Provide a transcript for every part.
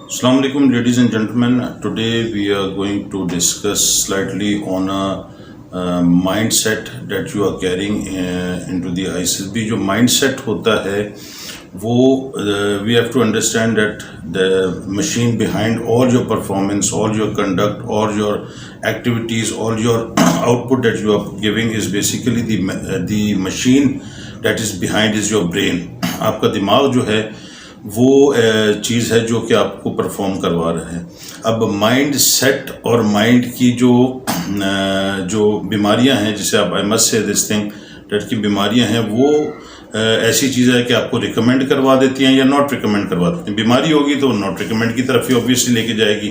Assalamu alaikum, ladies and gentlemen. Today we are going to discuss slightly on a mindset that you are carrying into the ISSB. जो mindset होता है वो we have to understand that the machine behind all your performance, all your conduct, all your activities, all your output that you are giving is basically the machine that is behind is your brain. आपका दिमाग जो है वो चीज़ है जो कि आपको perform करवा रहा है. अब माइंड सेट और माइंड की जो बीमारियां हैं, जिसे आप I must say this thing date की बीमारियां हैं, वो ऐसी चीज़ है कि आपको रिकमेंड करवा देती हैं या नॉट रिकमेंड करवा देती हैं. बीमारी होगी तो नॉट रिकमेंड की तरफ ही ऑब्वियसली लेके जाएगी.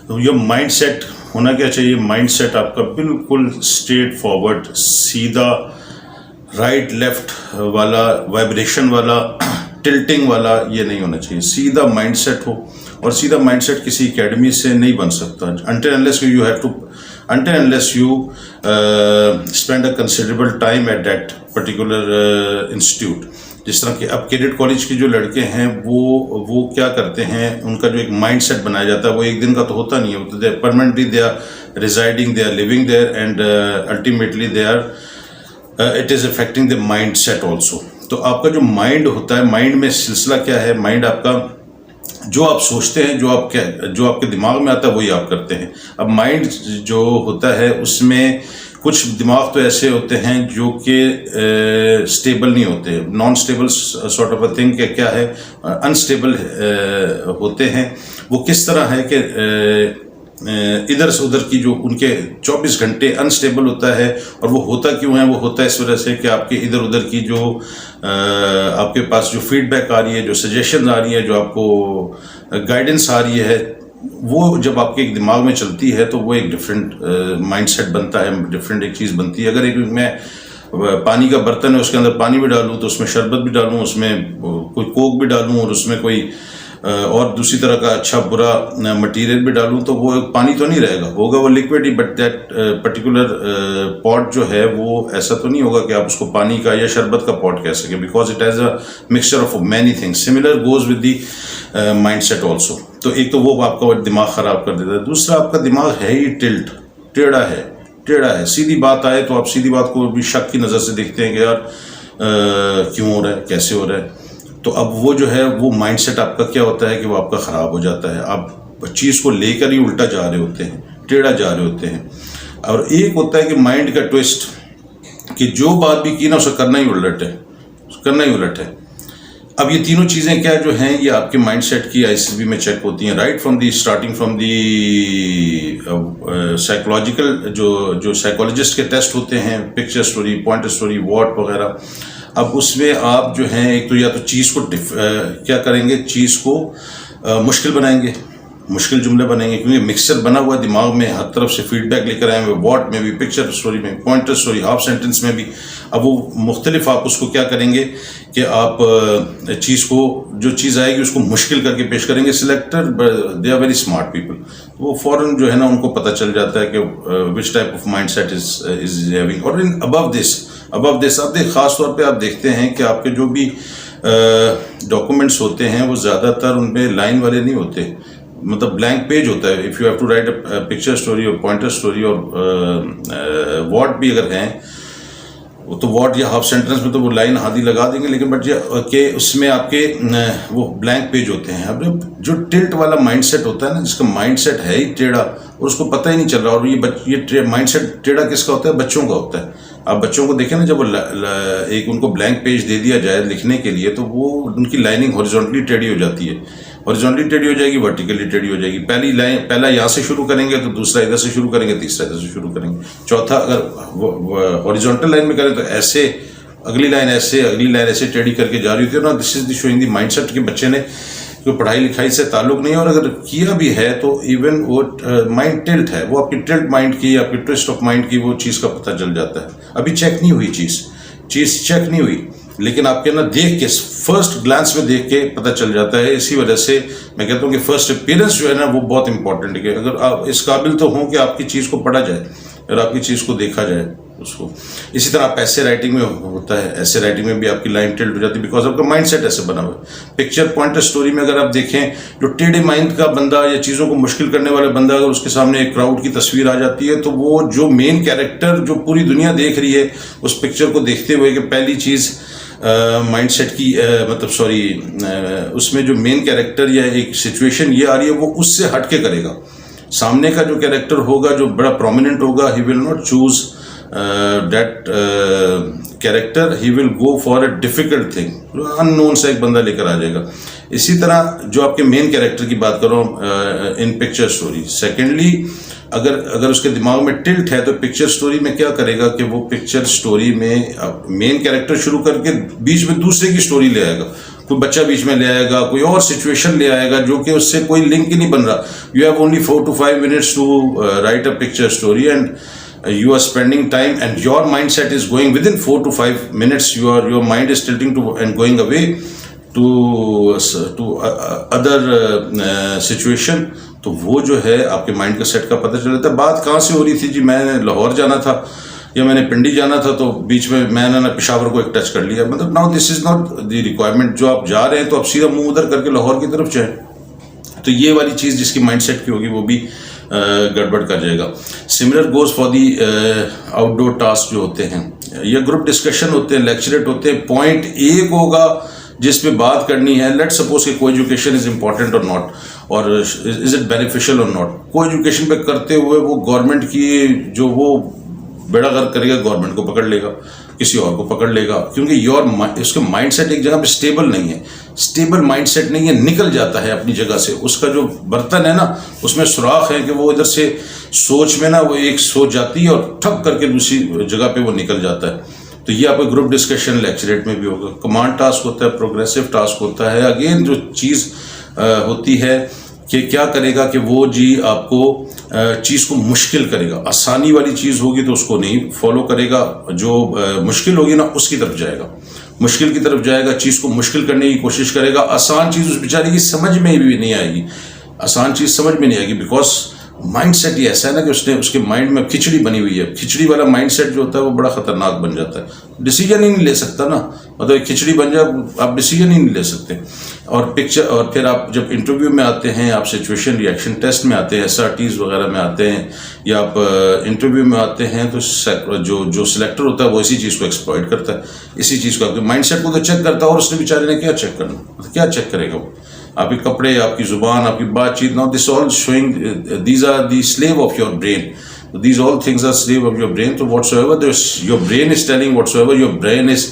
तो ये माइंड सेट होना क्या चाहिए? माइंड सेट आपका बिल्कुल स्ट्रेट फॉरवर्ड, सीधा, राइट लेफ्ट वाला, वाइब्रेशन वाला, टिल्टिंग वाला ये नहीं होना चाहिए. सीधा माइंडसेट हो, और सीधा माइंडसेट किसी एकेडमी से नहीं बन सकता until unless you spend a considerable time at that particular institute. जिस तरह के अब कैडेट कॉलेज के जो लड़के हैं वो क्या करते हैं, उनका जो एक माइंडसेट बनाया जाता है वो एक दिन का तो होता नहीं है. तो they permanently they are residing, they are living there, and ultimately they are it is affecting the mindset also. तो आपका जो माइंड होता है, माइंड में सिलसिला क्या है? माइंड आपका जो आप सोचते हैं, जो आपके दिमाग में आता है वही आप करते हैं. अब माइंड जो होता है उसमें कुछ दिमाग तो ऐसे होते हैं जो कि स्टेबल नहीं होते, non stable sort of a thing. क्या है? अनस्टेबल होते हैं. वो किस तरह है कि इधर से उधर की जो उनके 24 घंटे अनस्टेबल होता है. और वो होता क्यों है? वो होता है इस वजह से कि आपके इधर उधर की जो आपके पास जो फीडबैक आ रही है, जो सजेशन आ रही है, जो आपको गाइडेंस आ रही है, वो जब आपके एक दिमाग में चलती है तो वो एक डिफरेंट माइंडसेट बनता है, डिफरेंट एक चीज़ बनती है. अगर एक मैं पानी का बर्तन है, उसके अंदर पानी भी डालूं, तो उसमें शरबत भी डालूं, उसमें कोई कोक भी डालूं, और उसमें कोई और दूसरी तरह का अच्छा बुरा मटेरियल भी डालूं, तो वो पानी तो नहीं रहेगा, होगा वो liquid he. But that particular pot जो है वो ऐसा तो नहीं होगा कि आप उसको पानी का या शरबत का पॉट कह सकें, because it has a mixture of many things. Similar goes with the mind set also. तो एक तो वो आपका दिमाग ख़राब कर देता है. दूसरा, आपका दिमाग है ही टेढ़ा है. सीधी बात आए तो आप सीधी बात को भी शक की नज़र से देखते हैं कि यार क्यों हो रहा है, कैसे हो रहा है. तो अब वो जो है वो माइंडसेट आपका क्या होता है कि वो आपका ख़राब हो जाता है. आप चीज़ को लेकर ही उल्टा जा रहे होते हैं, टेढ़ा जा रहे होते हैं. और एक होता है कि माइंड का ट्विस्ट, कि जो बात भी की ना उसे करना ही उलट है. अब ये तीनों चीज़ें क्या जो हैं, ये आपके माइंडसेट की आईएसएसबी में चेक होती हैं. Right from the starting from the psychological, जो साइकोलॉजिस्ट के टेस्ट होते हैं, picture story, pointer story, what वगैरह. अब उसमें आप जो हैं एक तो या तो चीज़ को क्या करेंगे, चीज़ को मुश्किल बनाएंगे, मुश्किल जुमले बनाएंगे, क्योंकि मिक्सचर बना हुआ दिमाग में, हर तरफ से फीडबैक लेकर आए हुए, वॉट में भी, पिक्चर स्टोरी में, पॉइंटर स्टोरी, हाफ सेंटेंस में भी. अब वो मुख्तलिफ आप उसको क्या करेंगे कि आप चीज़ को, जो चीज़ आएगी उसको मुश्किल करके पेश करेंगे. Selector they are very smart people. वो फ़ौरन जो है ना उनको पता चल जाता है कि which type of mind set is having. और इन अबव दिस आप ख़ास तौर पे आप देखते हैं कि आपके जो भी डॉक्यूमेंट्स होते हैं वो ज़्यादातर उनमें लाइन वाले नहीं होते, मतलब ब्लैंक पेज होता है. If you have to write a picture story और पॉइंटर स्टोरी और वॉट भी अगर हैं, तो वॉट या हाफ सेंटेंस में तो वो लाइन आधी लगा देंगे, लेकिन बट के उसमें आपके वो ब्लैंक पेज होते हैं. अब जो टिल्ट वाला माइंडसेट होता है ना, जिसका माइंडसेट है ही टेढ़ा और उसको पता ही नहीं चल रहा. और ये माइंडसेट टेढ़ा किसका होता है? बच्चों का होता है. आप बच्चों को देखें ना, जब वो एक उनको ब्लैंक पेज दे दिया जाए लिखने के लिए, तो वो उनकी लाइनिंग हॉरिजॉन्टली टेढ़ी हो जाती है, हॉरिजॉन्टली टेढ़ी हो जाएगी, वर्टिकली टेढ़ी हो जाएगी. पहला यहाँ से शुरू करेंगे तो दूसरा इधर से शुरू करेंगे, तीसरा इधर से शुरू करेंगे, चौथा अगर हॉरिजॉन्टल लाइन में करें तो ऐसे, अगली लाइन ऐसे टेढ़ी करके जा रही होती है ना. This is the showing the mindset के बच्चे ने कोई पढ़ाई लिखाई से ताल्लुक नहीं है, और अगर किया भी है तो इवन वो माइंड टिल्ट है, वो आपकी टिल्ट माइंड की, आपकी ट्विस्ट ऑफ माइंड की वो चीज़ का पता चल जाता है. अभी चेक नहीं हुई चीज़ चेक नहीं हुई, लेकिन आपके ना देख के, फर्स्ट ग्लांस में देख के पता चल जाता है. इसी वजह से मैं कहता हूँ कि फर्स्ट अपीयरेंस जो है ना वो बहुत इंपॉर्टेंट है. कि अगर आप इस काबिल तो हों कि आपकी चीज़ को पढ़ा जाए और आपकी चीज़ को देखा जाए, उसको। इसी तरह ऐसे राइटिंग में होता है, ऐसे राइटिंग में भी आपकी लाइन टिल्ट हो जाती है बिकॉज आपका माइंड सेट ऐसे बना हुआ है। पिक्चर पॉइंटर स्टोरी में अगर आप देखें, जो टेढ़े माइंड का बंदा या चीज़ों को मुश्किल करने वाला बंदा, अगर उसके सामने एक क्राउड की तस्वीर आ जाती है तो वो जो मेन कैरेक्टर जो पूरी दुनिया देख रही है उस पिक्चर को देखते हुए कि पहली चीज़ माइंड सेट की उसमें जो मेन कैरेक्टर या एक सिचुएशन ये आ रही है वो उससे हट के करेगा। सामने का जो कैरेक्टर होगा जो बड़ा प्रोमिनेंट होगा, he will not choose that character, he will go for a difficult thing, unknown सा एक बंदा लेकर आ जाएगा। इसी तरह जो आपके मेन कैरेक्टर की बात करो इन पिक्चर स्टोरी, सेकेंडली अगर उसके दिमाग में टिल्ट है तो पिक्चर स्टोरी में क्या करेगा कि वो पिक्चर स्टोरी में मेन कैरेक्टर शुरू करके बीच में दूसरे की स्टोरी ले आएगा, कोई बच्चा बीच में ले आएगा, कोई और सिचुएशन ले आएगा जो कि उससे कोई लिंक ही नहीं बन रहा। You have only 4 to 5 minutes to write a picture story and you are spending time and your mindset is going within 4 to 5 minutes, your mind is tilting to and going away to other situation। तो वो जो है आपके mind का set का पता चल जाता है। बात कहाँ से हो रही थी जी, मैंने लाहौर जाना था या मैंने पिंडी जाना था तो बीच में मैंने ना पेशावर को एक टच कर लिया, मतलब now this is not the requirement. जो आप जा रहे हैं तो आप सीधा मुंह उधर करके लाहौर की तरफ जाएं, तो ये वाली चीज़ जिसकी माइंड सेट की होगी वो भी गड़बड़ कर जाएगा। Similar goes for the outdoor task जो होते हैं या ग्रुप डिस्कशन होते हैं, लेक्चरेट होते हैं, पॉइंट एक होगा जिस पे बात करनी है। लेट सपोज कि को एजुकेशन इज इम्पॉर्टेंट और नॉट, और इज इट बेनिफिशियल और नॉट। को एजुकेशन पे करते हुए वो गवर्नमेंट की जो वो बेड़ा गर्क करेगा, गवर्नमेंट को पकड़ लेगा, किसी और को पकड़ लेगा, क्योंकि उसका माइंडसेट एक जगह पे स्टेबल नहीं है, स्टेबल माइंडसेट नहीं है, निकल जाता है अपनी जगह से। उसका जो बर्तन है ना उसमें सुराख है कि वो इधर से सोच में ना वो एक सोच जाती है और ठप करके दूसरी जगह पे वो निकल जाता है। तो ये आपको ग्रुप डिस्कशन लेक्चरेट में भी होगा। कमांड टास्क होता है, प्रोग्रेसिव टास्क होता है। अगेन जो चीज़ होती है कि क्या करेगा कि वो जी आपको चीज़ को मुश्किल करेगा। आसानी वाली चीज़ होगी तो उसको नहीं फॉलो करेगा, जो मुश्किल होगी ना उसकी तरफ जाएगा, मुश्किल की तरफ जाएगा, चीज़ को मुश्किल करने की कोशिश करेगा। आसान चीज़ उस बेचारे की समझ में भी नहीं आएगी, आसान चीज़ समझ में नहीं आएगी बिकॉज माइंड सेट ही ऐसा है ना कि उसके माइंड में खिचड़ी बनी हुई है। खिचड़ी वाला माइंड सेट जो होता है वो बड़ा खतरनाक बन जाता है, डिसीजन ही नहीं ले सकता ना, मतलब खिचड़ी बन जाए आप डिसीजन ही नहीं ले सकते। और फिर आप जब इंटरव्यू में आते हैं, आप सिचुएशन रिएक्शन टेस्ट में आते हैं, SRTs वगैरह में आते हैं, या आप इंटरव्यू में आते हैं, तो जो सिलेक्टर होता है वो इसी चीज़ को एक्सप्लॉइट करता है, इसी चीज़ को आपके माइंड सेट को तो चेक करता है। और उसने बेचारे ने क्या चेक करना, क्या चेक करेगा वो? आपके कपड़े, आपकी जुबान, आपकी बातचीत। Now this all showing these are the slave of your brain, these all things are slave of your brain. So whatsoever your brain is telling, whatsoever your brain is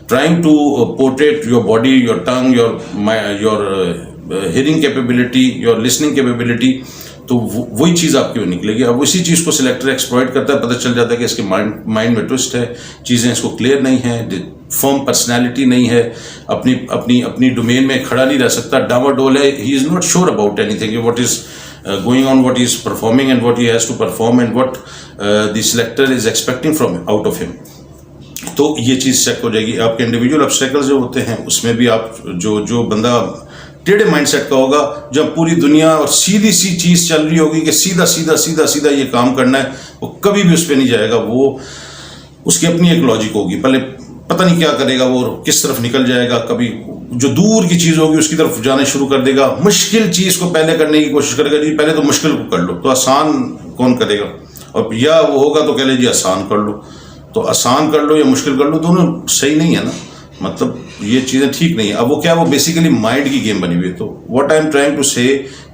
trying to portray your body, your tongue, your hearing capability, your listening capability, तो वही चीज़ आपकी निकलेगी। अब उसी चीज़ को selector exploit करता है, पता चल जाता है कि इसके माइंड में ट्विस्ट है, चीज़ें इसको क्लियर नहीं है, फर्म पर्सनैलिटी नहीं है, अपनी डोमेन में खड़ा नहीं रह सकता, डावाडोल है, he is not sure about anything, what is going on, what he is performing and what he has to perform and what the selector is expecting from out of him। तो ये चीज़ check हो जाएगी। आपके individual obstacles जो होते हैं उसमें भी आप जो बंदा टेढ़े माइंडसेट का होगा, जब पूरी दुनिया और सीधी सी चीज़ चल रही होगी कि सीधा सीधा सीधा सीधा ये काम करना है, वो कभी भी उस पर नहीं जाएगा। वो उसकी अपनी एक लॉजिक होगी, पहले पता नहीं क्या करेगा, वो किस तरफ निकल जाएगा, कभी जो दूर की चीज़ होगी उसकी तरफ जाने शुरू कर देगा, मुश्किल चीज़ को पहले करने की कोशिश करेगा, जी पहले तो मुश्किल को कर लो, तो आसान कौन करेगा? और या वो होगा तो कह ले जी आसान कर लो, तो आसान कर लो या मुश्किल कर लो, दोनों सही नहीं है ना, मतलब ये चीज़ें ठीक नहीं है। अब वो क्या, वो बेसिकली माइंड की गेम बनी हुई है। तो what I am trying to say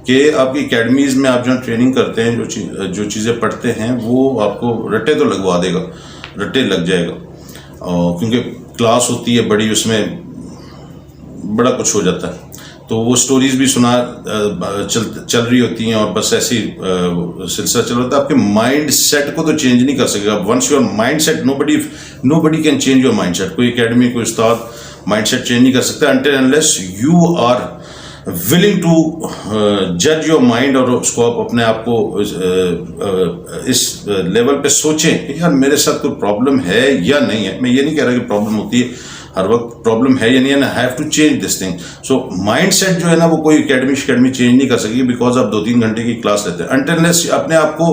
कि आपकी एकेडमीज़ में आप जहाँ ट्रेनिंग करते हैं, जो चीज़ें पढ़ते हैं वो आपको रट्टे तो लगवा देगा, रट्टे लग जाएगा, क्योंकि क्लास होती है बड़ी, उसमें बड़ा कुछ हो जाता है, तो वो स्टोरीज भी चल रही होती हैं और बस ऐसी सिलसिला चल रहा था। आपके माइंड सेट को तो चेंज नहीं कर सकेगा। Once your mindset, nobody can change your mindset. कोई एकेडमी, कोई उस्ताद माइंड सेट चेंज नहीं कर सकता until unless you are willing to judge your mind, और उसको आप अपने आप को इस लेवल पे सोचें कि यार मेरे साथ कोई प्रॉब्लम है या नहीं है। मैं ये नहीं कह रहा कि प्रॉब्लम होती है हर वक्त, प्रॉब्लम है या नहीं है, I have to change this thing. So mindset जो है ना वो कोई एकेडमी चेंज नहीं कर सकेगी, बिकॉज आप 2-3 घंटे की क्लास लेते हैं। until unless अपने आप को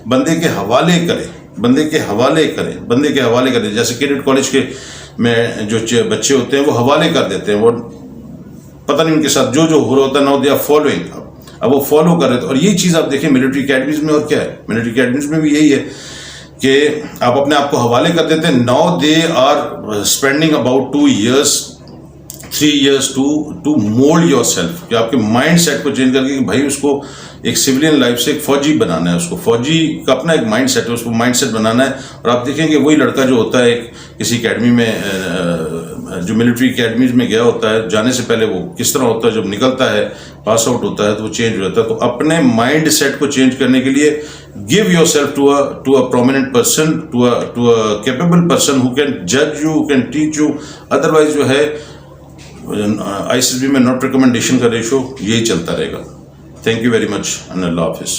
बंदे के हवाले करें, बंदे के हवाले करें। जैसे कैडेट कॉलेज के में जो बच्चे होते हैं वो हवाले कर देते हैं, वो पता नहीं उनके साथ जो हो रहा होता है, नाउ दे आर फॉलोइंग, अब वो फॉलो कर रहे थे। और यही चीज़ आप देखें मिलिट्री अकेडमीज में, और क्या है मिलिट्री अकेडमीज में भी यही है कि आप अपने आप को हवाले कर देते हैं। Now they are spending about 2 years 3 years to mould yourself, कि आपके माइंड सेट को चेंज करके कि भाई उसको एक सिविलियन लाइफ से एक फौजी बनाना है, उसको फौजी का अपना एक माइंड सेट है, उसको माइंड सेट बनाना है। और आप देखेंगे वही लड़का जो होता है किसी अकेडमी में, जो मिलिट्री अकेडमीज में गया होता है, जाने से पहले वो किस तरह होता है, जब निकलता है पास आउट होता है तो वो चेंज हो जाता है। तो अपने माइंड सेट को चेंज करने के लिए give yourself to a prominent person, to a capable person who can जज you, who can teach you. Otherwise जो है ISSB में नॉट रिकमेंडेशन का रेशो यही चलता रहेगा। Thank you very much and अल्लाह हाफिज़।